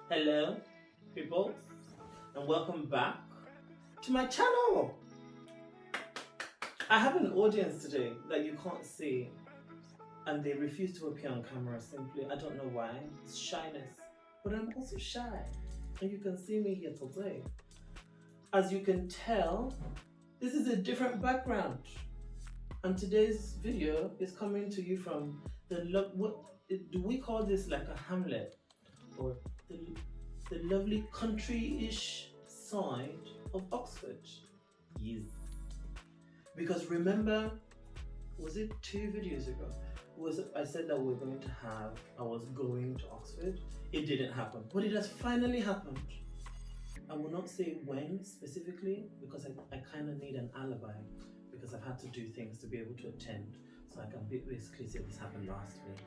Hello, people, and welcome back to my channel. I have an audience today that you can't see, and they refuse to appear on camera simply. I don't know why. It's shyness. But I'm also shy, and you can see me here today. As you can tell, this is a different background. And today's video is coming to you from what do we call this, like a hamlet? Or the lovely country-ish side of Oxford. Yes. Because remember, was it 2 videos ago? I said that I was going to Oxford. It didn't happen, but it has finally happened. I will not say when specifically because I kind of need an alibi because I've had to do things to be able to attend. So I can basically say this happened last week.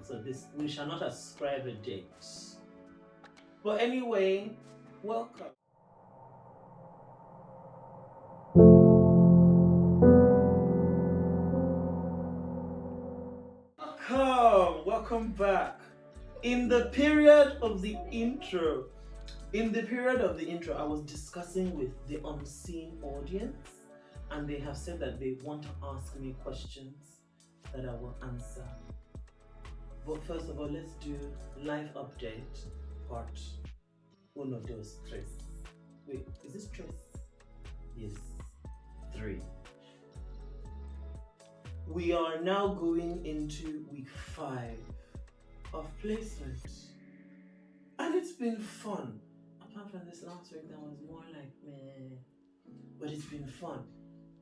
So we shall not ascribe a date. But anyway, welcome. Welcome back. In the period of the intro, I was discussing with the unseen audience, and they have said that they want to ask me questions that I will answer. But first of all, let's do life update part uno, dos, tres. Wait, is this tres? Yes, 3. We are now going into week 5 of placement, and it's been fun. Apart from this last week, that was more like meh, but it's been fun.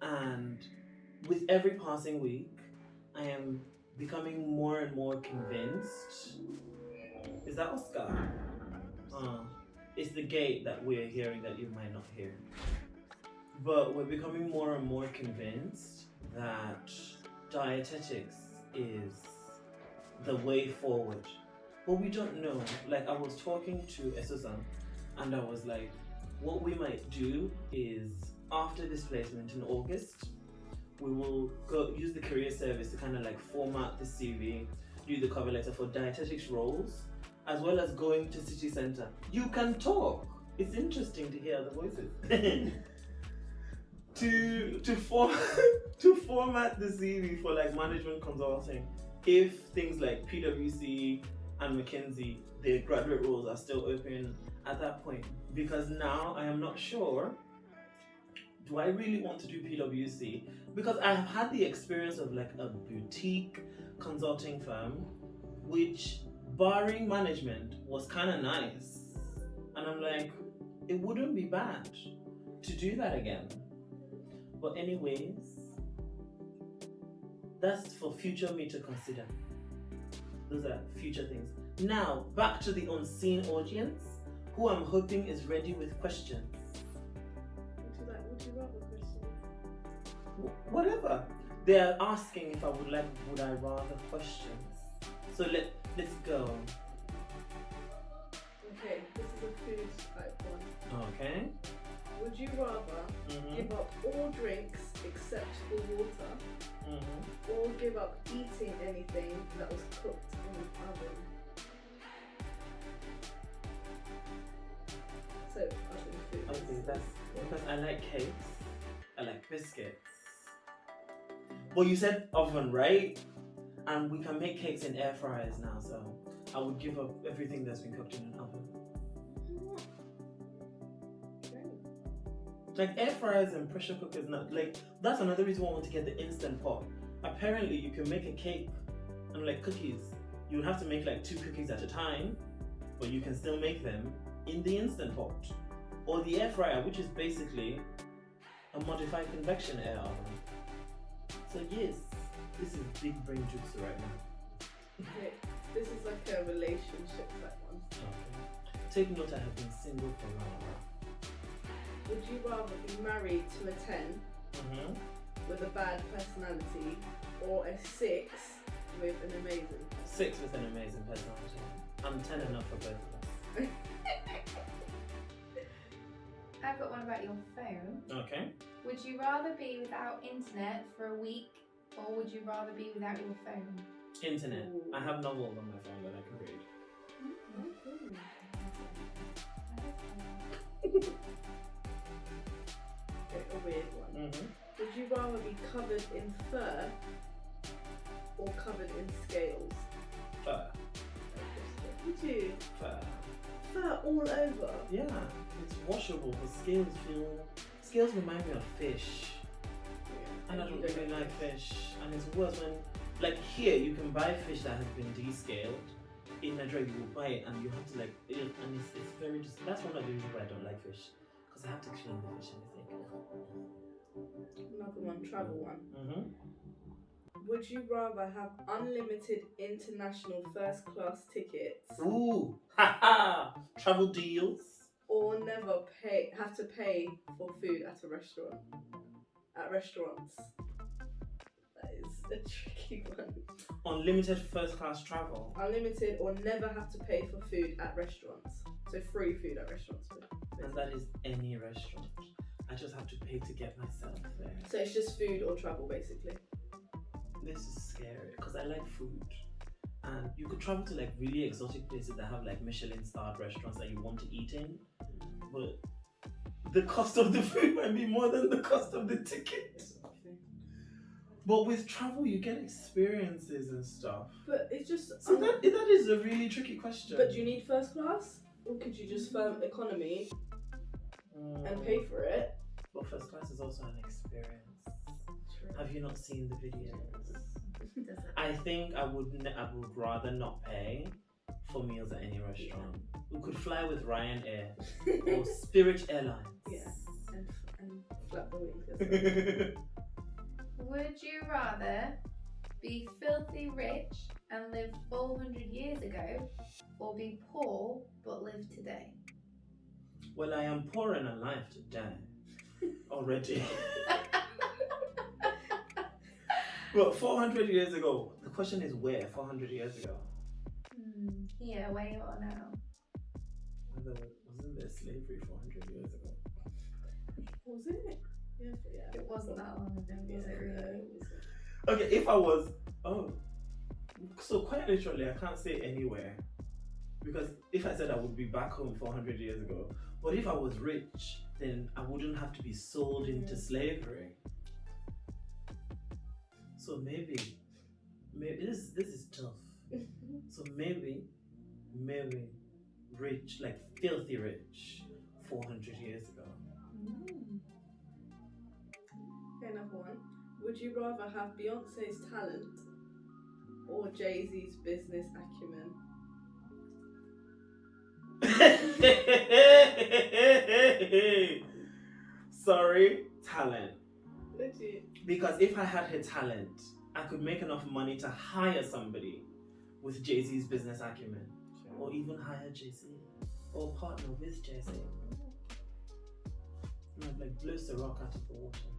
And with every passing week, I am becoming more and more convinced. Is that Oscar? It's the gate that we're hearing that you might not hear. But we're becoming more and more convinced that dietetics is the way forward. But we don't know. Like, I was talking to Esusan, and I was like, what we might do is after this placement in August, we will go use the career service to kind of like format the CV, do the cover letter for dietetics roles, as well as going to city center. You can talk. It's interesting to hear the voices. to format the CV for like management consulting, if things like PwC and McKinsey, their graduate roles are still open at that point. Because now I am not sure, do I really want to do PwC? Because I have had the experience of like a boutique consulting firm, which barring management was kind of nice. And I'm like, it wouldn't be bad to do that again. But anyways, that's for future me to consider. Those are future things. Now, back to the unseen audience, who I'm hoping is ready with questions. Would you rather questions? Whatever. They're asking if would I rather questions. So let's go. Okay, this is a food type one. Okay. Would you rather give up all drinks except for water, or give up eating anything that was cooked in the oven? So, oven food. Okay, that's because I like cakes, I like biscuits. Well, you said oven, right? And we can make cakes in air fryers now, so I would give up everything that's been cooked in an oven. Like air fryers and pressure cookers, not like that's another reason why I want to get the instant pot. Apparently, you can make a cake and like cookies. You would have to make like 2 cookies at a time, but you can still make them in the instant pot or the air fryer, which is basically a modified convection air oven. So yes, this is big brain jutsu right now. Okay, this is like a relationship type one. Okay. Take note, I have been single for a while. Would you rather be married to a 10 with a bad personality, or a 6 with an amazing personality? 6 with an amazing personality. I'm 10 enough for both of us. I've got one about your phone. Okay. Would you rather be without internet for a week, or would you rather be without your phone? Internet. Ooh. I have novels on my phone that I can read. you rather be covered in fur or covered in scales? Fur. Would you? Fur. Fur all over? Yeah, it's washable, but scales remind me of fish. Yeah. And I don't really like fish. And it's worse when, like here, you can buy fish that has been descaled. In Nigeria, you will buy it and you have to and it's very that's one of the reasons why I don't like fish. Because I have to clean the fish and everything. Another one, travel one. Mm-hmm. Would you rather have unlimited international first class tickets? Ooh, haha! Travel deals. Or never have to pay for food at a restaurant? At restaurants. That is a tricky one. Unlimited first class travel. Unlimited or never have to pay for food at restaurants. So free food at restaurants. And that is any restaurant. I just have to pay to get myself there. So it's just food or travel basically. This is scary because I like food. And you could travel to like really exotic places that have like Michelin starred restaurants that you want to eat in. But the cost of the food might be more than the cost of the ticket. But with travel, you get experiences and stuff. But it's just... So that is a really tricky question. But do you need first class? Or could you just firm economy and pay for it? But first class is also an experience. True. Have you not seen the videos? I think I would rather not pay for meals at any restaurant. We could fly with Ryanair or Spirit Airlines. Yeah, and flap the wings. Would you rather be filthy rich and live 400 years ago, or be poor but live today? Well, I am poor and alive today already. But 400 years ago, the question is where 400 years ago? Yeah, where you are now. Wasn't there slavery 400 years ago? Was it? Yeah. It wasn't that long ago, was it really? Okay, if I was, so quite literally, I can't say anywhere. Because if I said I would be back home 400 years ago, but if I was rich, then I wouldn't have to be sold into slavery. So maybe this is tough. So maybe rich, like filthy rich, 400 years ago. Okay, another one. Would you rather have Beyonce's talent or Jay-Z's business acumen? Sorry, talent. Legit. Because if I had her talent, I could make enough money to hire somebody with Jay-Z's business acumen. Or even hire Jay-Z. Or partner with Jay-Z. Like blow Ciroc out of the water.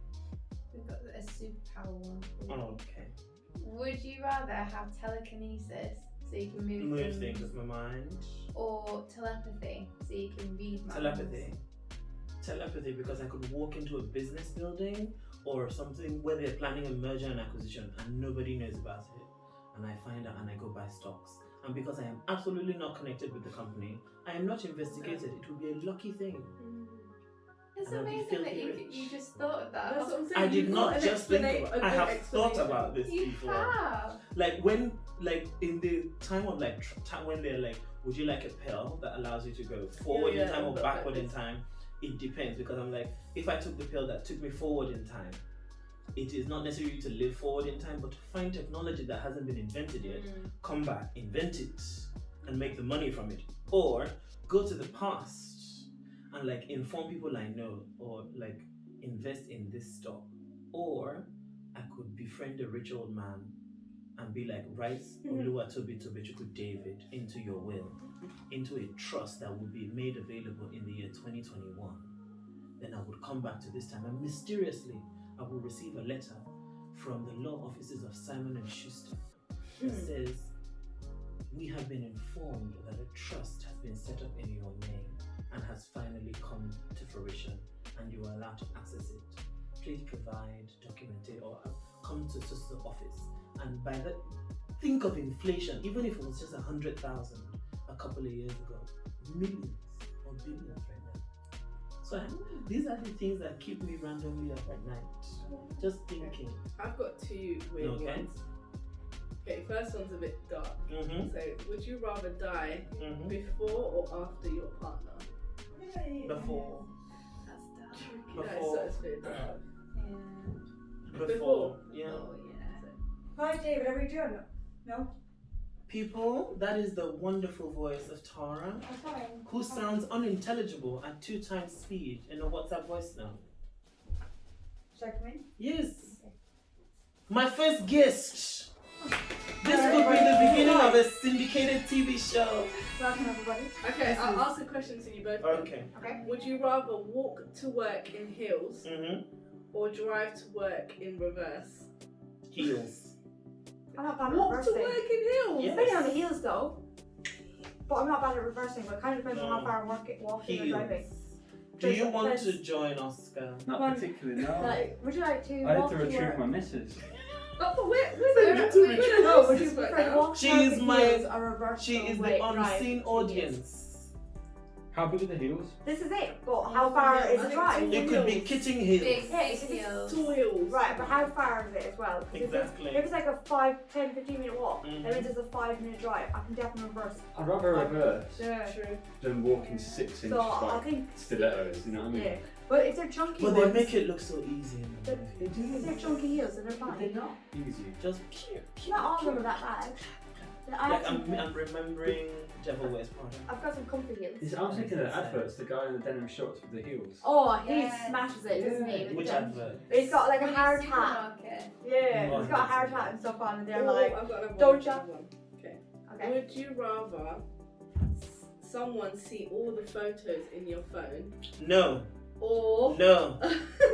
We've got a superpower one. Oh, okay. Would you rather have telekinesis, so you can move things with my mind? Or telepathy, so you can read minds? Telepathy, because I could walk into a business building or something where they're planning a merger and acquisition and nobody knows about it. And I find out and I go buy stocks. And because I am absolutely not connected with the company, I am not investigated. It would be a lucky thing. It's And I'd be amazing that filthy you just thought of that. That's what I'm saying. I did not just think of it. I have thought explanation. about this You before. have. Like when, in the time of when they're like, would you like a pill that allows you to go forward in time or but backward in time? It depends, because I'm like, if I took the pill that took me forward in time, it is not necessarily to live forward in time, but to find technology that hasn't been invented yet, come back, invent it, and make the money from it. Or go to the past and like inform people I know, or like invest in this stock. Or I could befriend a rich old man and be like, write Oluwatobi Tobechukwu David into your will, into a trust that will be made available in the year 2021. Then I would come back to this time and mysteriously I will receive a letter from the law offices of Simon & Schuster that says, we have been informed that a trust has been set up in your name and has finally come to fruition and you are allowed to access it. Please provide, document it, or come to the office. And by that, think of inflation, even if it was just 100,000 a couple of years ago, millions or billions right now. So these are the things that keep me randomly up at night. Just thinking. I've got two weird ones. Okay, first one's a bit dark. So, would you rather die before or after your partner? Before. That's dark. Before. That's a bit dark. Yeah. Before. Yeah. Oh, yeah. Hi, David. Are we doing? No. People, that is the wonderful voice of Tara, who sounds unintelligible at 2 times speed in a WhatsApp voice now. Should I come in? Yes. My first guest. This could be the beginning of a syndicated TV show. Welcome, everybody. Okay, I'll ask a question to you both. Okay. Okay. Would you rather walk to work in heels or drive to work in reverse? Heels. I'm not bad at Walk to reversing. work in heels? Yes. Depending on the heels, though. But I'm not bad at reversing, but it kind of depends on No. how far I'm walking or Heels. driving. Do you want to join Oscar? Not particularly, no. Like, would you like to I had walk to to retrieve work? my missus. Oh, but where's No, would you prefer to walk She to work is with my- heels or reverse? She is way, the unseen drive? audience. How big are the heels? This is it, but how far is the drive? It could be kitting heels. Big Yes, heels. Two heels. Right, but how far is it as well? 'Cause Exactly. If it's like a 5, 10, 15 minute walk, Mhm. and it's just a 5-minute drive, I can definitely reverse. I'd rather reverse Yeah. True. than walking 6-inch So I like think, stilettos, you know what I mean? yeah. But if they're chunky But they ones, make it look so easy in the But- movie. if they're chunky heels, then they're But they're fine. not easy. Just Not all of them are that bad. I like actually, I'm remembering Devil Wears Prada. I've got some comfy heels. I'm thinking of the adverts, the guy in the denim shorts with the heels. Oh, he Yeah. smashes it, doesn't he? with Which them. advert? He's got like a From hard the hat. supermarket. Yeah, Oh, he's got a hard hat and stuff on, and they're Oh, like, I've got another don't one, you? another one. Okay. okay. Would you rather someone see all the photos in your phone No, or no.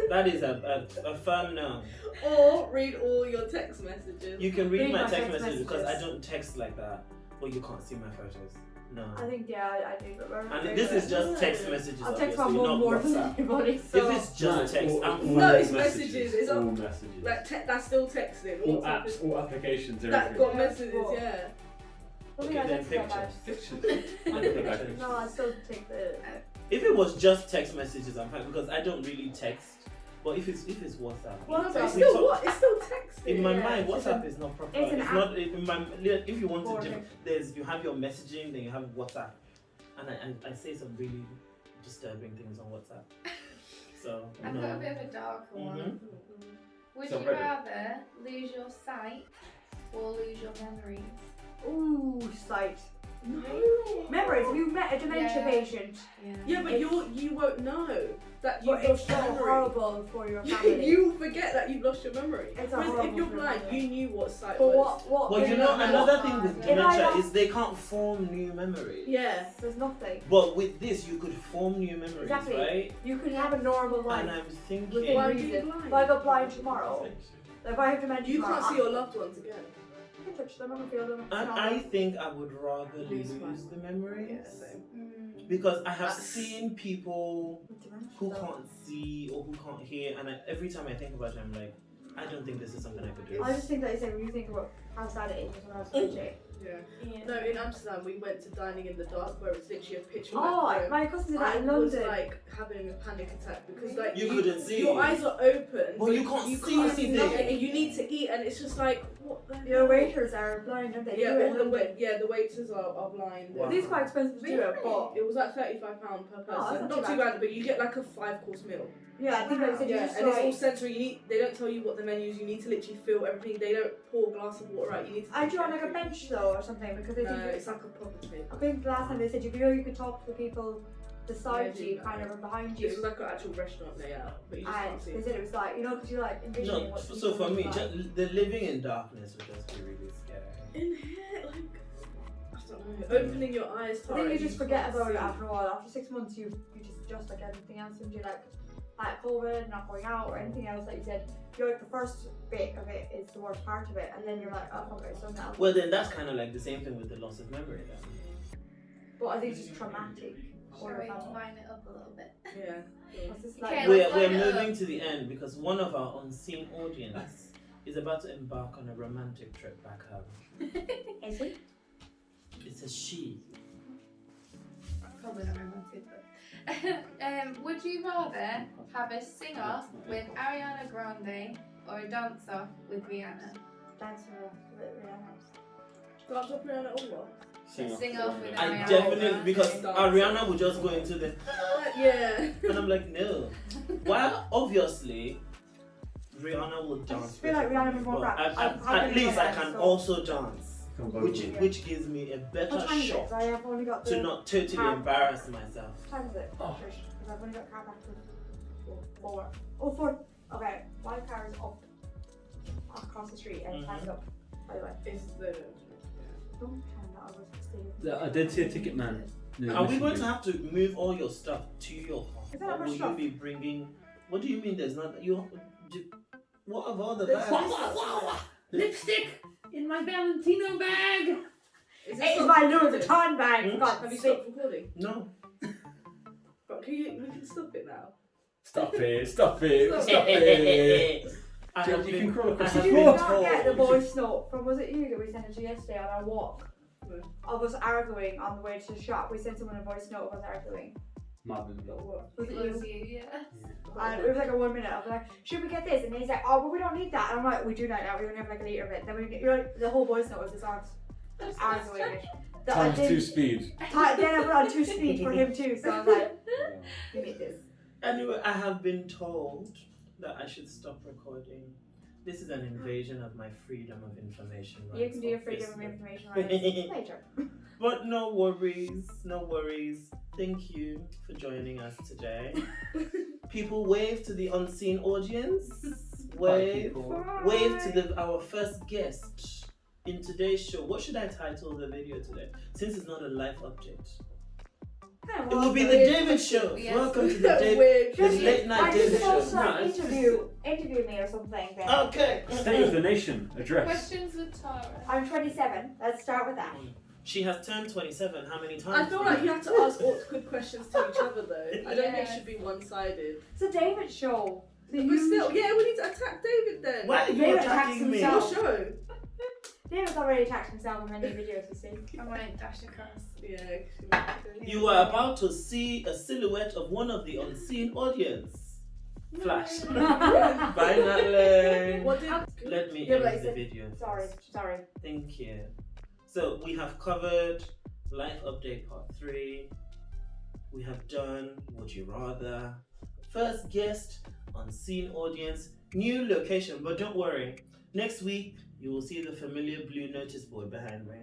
That is a firm no. or read all your text messages? You can read Read my my text text messages because I messages. don't text like that. But you can't see my photos. No. I think, yeah, I do, but we're And this is just text messages. I'll text my obviously, mum not more than WhatsApp. anybody, If so. it's just text, I'm No, fine. it's messages, it's all on- messages. Like that's still texting. All WhatsApp apps, is- all applications, That everything. got messages, Well, yeah. I think Okay, I then text that bad. Pictures. Pictures. No, I still take the. If it was just text messages, I'm fine because I don't really text. But if it's WhatsApp, Well, But so it's we still talk- what? It's still texting. in my Yeah, mind, it's WhatsApp an- is not proper. it's an It's app. not in my. If you want For to, it. there's you have your messaging, then you have WhatsApp, and I say some really disturbing things on WhatsApp. So I've got a bit of a darker one. Mhm. Would So you ready? rather lose your sight or lose your memories? Ooh, sight. No. Memories. Have you met a dementia Yeah. patient? Yeah, but you won't know that you've But it's lost so your memory. horrible for your family. You forget that you've lost your memory. It's a Whereas if horrible you're for blind, memory. you knew what sight But was. what? Well, you know, another thing with If dementia I- is they can't form new memories. Yeah. There's nothing. But with this, you could form new memories, Exactly. right? You can have a normal life. And I'm Within thinking, Why are reason. you blind? If I go blind tomorrow, if I have dementia You tomorrow, can't see your loved ones again. I can touch them, I can feel them. and I think I would rather Lose lose one. the memories Yeah, same. because I have That's- seen people Dementia, who though. can't see or who can't hear, and every time I think about it, I'm like, I don't think this is something I could do. I just think that you say when you think about how sad it is when I was a Yeah. Yeah. No, in Amsterdam we went to dining in the dark where it's literally a pitch Oh, black room. my cousin did that I in was London. like having a panic attack because like You couldn't see. Your eyes are open, But you can't see anything. nothing, and you need to eat, and it's just like what the Your hell? waiters are blind, aren't they? Yeah, Do it all in the London. the waiters are blind. Wow. It is quite expensive to do it, but It was like £35 per person. that's not not too too bad, but you get like a 5-course meal. yeah, I think like you said, you Yeah, just and it's all like. sensory. They don't tell you what the menu is. You need to literally feel everything. They don't pour a glass of water out. You need to. I draw like a bench though or something because they No, think it's like a proper table. I think the last time they said you could talk to the people beside Yeah, you, do kind that. of, or behind It's you. like an actual restaurant layout, but you just And can't see. they said it was like, you know, because you like envisioning No, what so people for me, look like. the living in darkness would just be really scary. In here, like I don't know. Opening your eyes. I think Tara, you just forget can't about it see. after a while. After 6 months, you just adjust like everything else, and you like COVID, not going out, or anything else that you said. You're like the first bit of it is the worst part of it, and then you're like, oh, okay, so now. Well, then that's kind of like the same thing with the loss of memory. Then. But I think it's just traumatic. Shall we line it up a little bit? Yeah. What's this Okay, like? let's We're line it moving up. to the end because one of our unseen audience is about to embark on a romantic trip back home. Is it? It's a she. Come probably not romantic, but would you rather have a sing-off with Ariana Grande or a dance-off with Rihanna? Dance with Rihanna. Dance off Rihanna or what? Sing off with I Ariana definitely, Grande. because Ariana would just go into the Yeah. and I'm like, no. While obviously Rihanna will I dance. just feel like Rihanna was more but rap. at least I can also dance. Which Which gives me a better What time is it? shot 'Cause I have only got the to not totally car. embarrass myself. What time is it? Oh. Because I've only got car back to 4. Oh, 4. Okay, my car is up across the street and time's up. By the way, It's the. don't tell me that I was staying. I did see a ticket man. Are we going to have to move all your stuff to your house? Is that Or not will much you stuff? be bringing? What do you mean? There's not you? What of all the There's bags? Lipstick in my Valentino bag. Is It is my Louis Vuitton bag. Hmm? For God's Have you sake. stopped recording? No. But we can stop it now. Stop it! Stop it! Stop Stop it! I George, have you been- can crawl I across have the Did been you floor. not get the told. voice note from, was it you that we sent it to yesterday on our walk? No. Of us arguing on the way to the shop. We sent someone a voice note of us arguing. Marvin. But what? Was it It was you? you, yeah. And it was like a 1 minute. I was like, should we get this? And he's like, oh, but we don't need that. And I'm like, we do need that. We only have like a litre of it. Then we, you know, the whole voice note was just us arguing it. That I Times did- 2 speed. Then I put on 2 speed for him too. So I was like, we need this. Anyway, I have been told that I should stop recording. This is an invasion of my freedom of information rights. You can do your freedom of obviously. information rights later. But no worries, no worries. Thank you for joining us today. People, wave to the unseen audience. Wave. Wave to our first guest in today's show. What should I title the video today? Since it's not a life update. It will be the David Show. Yes. Welcome to the David. Weird. The late night Why are you David supposed Show. to like, No, it's interview me or something then? Okay. State of the Nation address. Questions with Tara. I'm 27. Let's start with that. She has turned 27 how many times? I feel like you have to ask awkward questions to each other though. I don't think it should be one-sided. It's a David show. So But still, yeah, we need to attack David then. Why are you David attacking me? attacks Your show. David's already attacked himself in many videos, you see. I might dash across. Yeah. You are about to see a silhouette of one of the unseen audience. Flash. Bye, Natalie. What did? Let me Yeah, end but I the said- video. Sorry. Thank you. So we have covered Life Update Part 3. We have done Would You Rather. First guest, unseen audience, new location. But don't worry, next week you will see the familiar blue notice board behind me.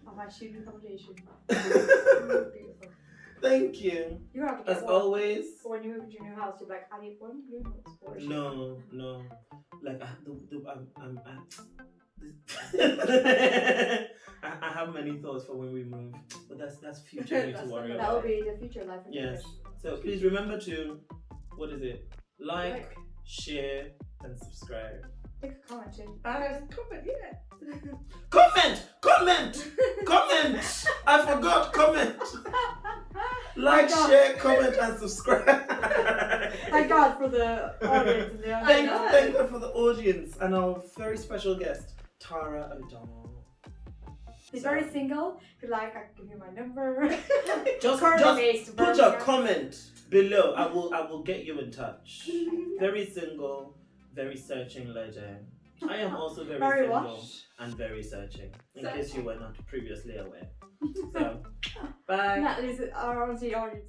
Oh, my shooting competition. Beautiful. Thank you. You're gonna have to As get one. always. When you move into your new house, you're like, I need one blue notes for it. No. Like I have many thoughts for when we move, but that's future me to worry That That about. will be the future life. of Yes. David. So please remember to, what is it? Like, share, and subscribe. Take a comment too. Comment, yeah. Comment! I forgot, comment! Like, God. share, comment, and subscribe. Thank God for the audience and the Thank you for the audience and our very special guest, Tara O'Donnell. He's very single. If you like, I can give you my number. Just put a comment below. I will get you in touch. Very single, very searching legend. I am also very Very single what? and very searching, in case you were not previously aware. So, bye. Natalie's our audience.